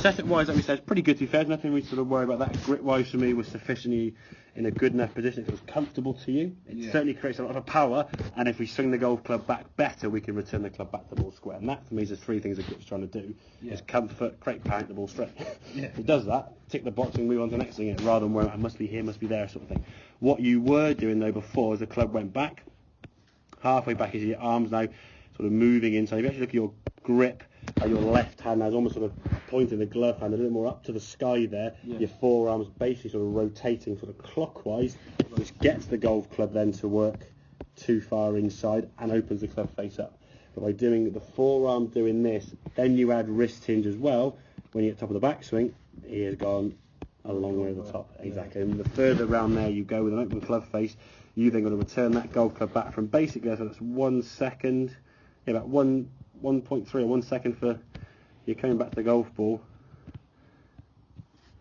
setup-wise, like we said, it's pretty good to be fair. There's nothing we sort of worry about that. Grip-wise for me was sufficiently in a good enough position. If it was comfortable to you, it certainly creates a lot of power. And if we swing the golf club back better, we can return the club back to the ball square. And that for me is the three things a grip's trying to do: is comfort, create power, the ball straight. If it does that, tick the box and move on to the next thing, rather than where I must be here, must be there, sort of thing. What you were doing though before, as the club went back, halfway back is your arms now sort of moving inside. If you actually look at your grip, your left hand now is almost sort of pointing the glove hand a little more up to the sky there. Your forearms basically sort of rotating sort of clockwise, which gets the golf club then to work too far inside and opens the club face up. But by doing the forearm doing this, then you add wrist hinge as well. When you get top of the backswing, he has gone a long way to the top. Exactly. And the further round there you go with an open club face, you then got to return that golf club back from basically, so that's 1 second, about 1.3 or 1 second for you're coming back to the golf ball.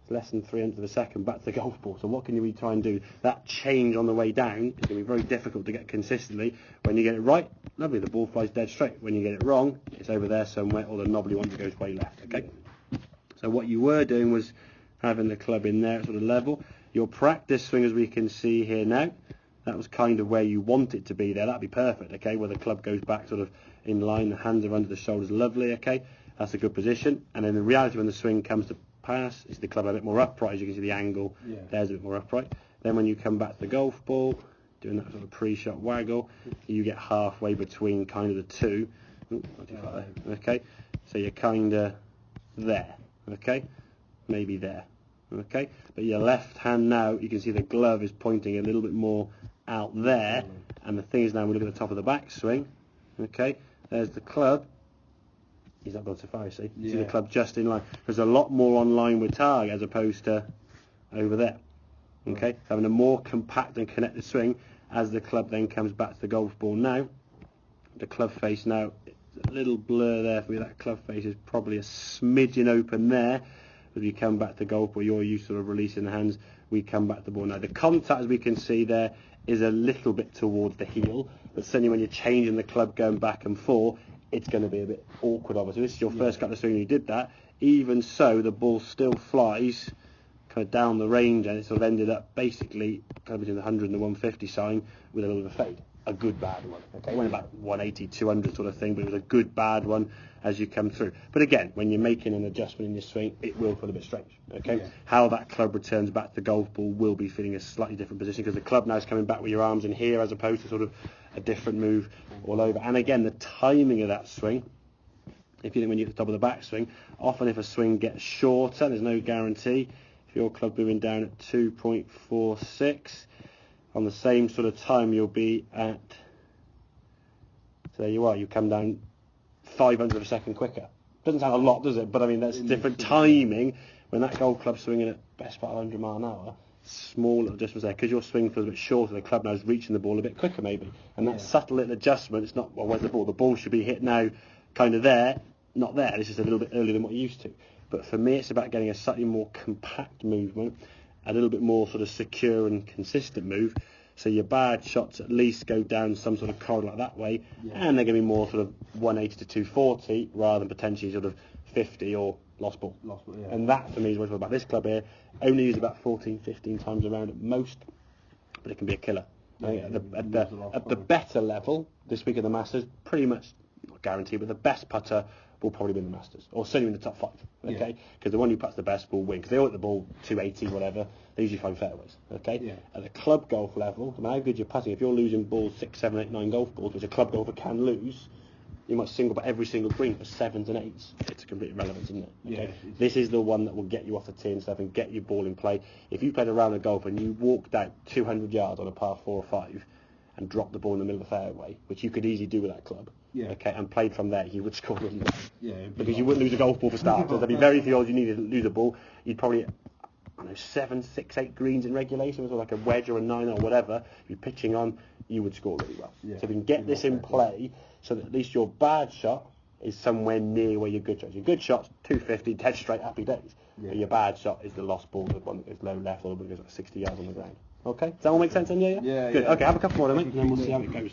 It's less than 300 of a second back to the golf ball. So what can you really try and do? That change on the way down is going to be very difficult to get consistently. When you get it right, lovely, the ball flies dead straight. When you get it wrong, it's over there somewhere, or the knobbly one that goes way left. Okay. So what you were doing was having the club in there at sort of level. Your practice swing, as we can see here now, that was kind of where you want it to be there. That'd be perfect, okay, where the club goes back sort of in line, the hands are under the shoulders, lovely, okay. That's a good position. And then in reality, when the swing comes to pass, is the club a bit more upright, as you can see the angle, there's a bit more upright. Then when you come back to the golf ball, doing that sort of pre-shot waggle, you get halfway between kind of the two. Ooh, okay, so you're kind of there, okay, maybe there. Okay, but your left hand now, you can see the glove is pointing a little bit more out there, and the thing is now we look at the top of the backswing. Okay, there's the club. He's not gone so far, you see. You see the club just in line. There's a lot more on line with target as opposed to over there. Okay, having a more compact and connected swing as the club then comes back to the golf ball now. The club face now, it's a little blur there for me. That club face is probably a smidgen open there. As we come back to golf where you're used to sort of releasing the hands, we come back to the ball. Now the contact, as we can see there, is a little bit towards the heel, but certainly when you're changing the club going back and forth, it's going to be a bit awkward obviously. This is your first couple of swings you did that. Even so, the ball still flies kind of down the range, and it sort of ended up basically kind of between the 100 and the 150 sign with a little bit of a fade. A good bad one. Okay, it went about 180, 200 sort of thing, but it was a good bad one as you come through. But again, when you're making an adjustment in your swing, it will feel a bit strange. Okay, how that club returns back to the golf ball will be feeling a slightly different position because the club now is coming back with your arms in here as opposed to sort of a different move all over. And again, the timing of that swing. If you think when you're at the top of the backswing, often if a swing gets shorter, there's no guarantee. If your club moving down at 2.46. On the same sort of time you'll be at, so there you are, you come down 500 of a second quicker. Doesn't sound a lot, does it? But I mean, that's different timing. When that golf club's swinging at best part of 100 mile an hour, small little adjustments there, because your swing feels a bit shorter, the club now is reaching the ball a bit quicker maybe. And that subtle little adjustment, it's not, well, where's the ball? The ball should be hit now, kind of there, not there. It's just a little bit earlier than what you're used to. But for me, it's about getting a slightly more compact movement, a little bit more sort of secure and consistent move, so your bad shots at least go down some sort of corridor like that way, and they're going to be more sort of 180 to 240 rather than potentially sort of 50 or lost ball. And that for me is what it's all about. This club here only use about 14, 15 times around at most, but it can be a killer. At the better level this week at the Masters, pretty much not guaranteed, but the best putter will probably win the Masters, or certainly in the top 5, okay? Because the one who puts the best will win, because they all hit the ball 280, whatever, they usually find fairways, okay? At the club golf level, no matter how good you're putting, if you're losing balls 6, 7, 8, 9 golf balls, which a club golfer can lose, you might single by every single green for 7s and 8s. It's completely irrelevant, isn't it? Okay? This is the one that will get you off the tee and stuff and get your ball in play. If you played a round of golf and you walked out 200 yards on a par 4 or 5 and dropped the ball in the middle of the fairway, which you could easily do with that club, okay, and played from there, you would score really well. Because you wouldn't lose a golf ball for starters. There'd be very few odds you needed to lose a ball. You'd probably, I don't know, 7, 6, 8 greens in regulation, or like a wedge or a 9 or whatever. If you're pitching on, you would score really well. So if you can get this in play, so that at least your bad shot is somewhere near where your good shot is. Your good shot's 250, dead straight, happy days. But your bad shot is the lost ball, the one that goes low left or the one that goes like 60 yards on the ground. Okay, does that all make sense then? Yeah. Good. Okay, have a couple more then, mate, and then we'll see how it goes.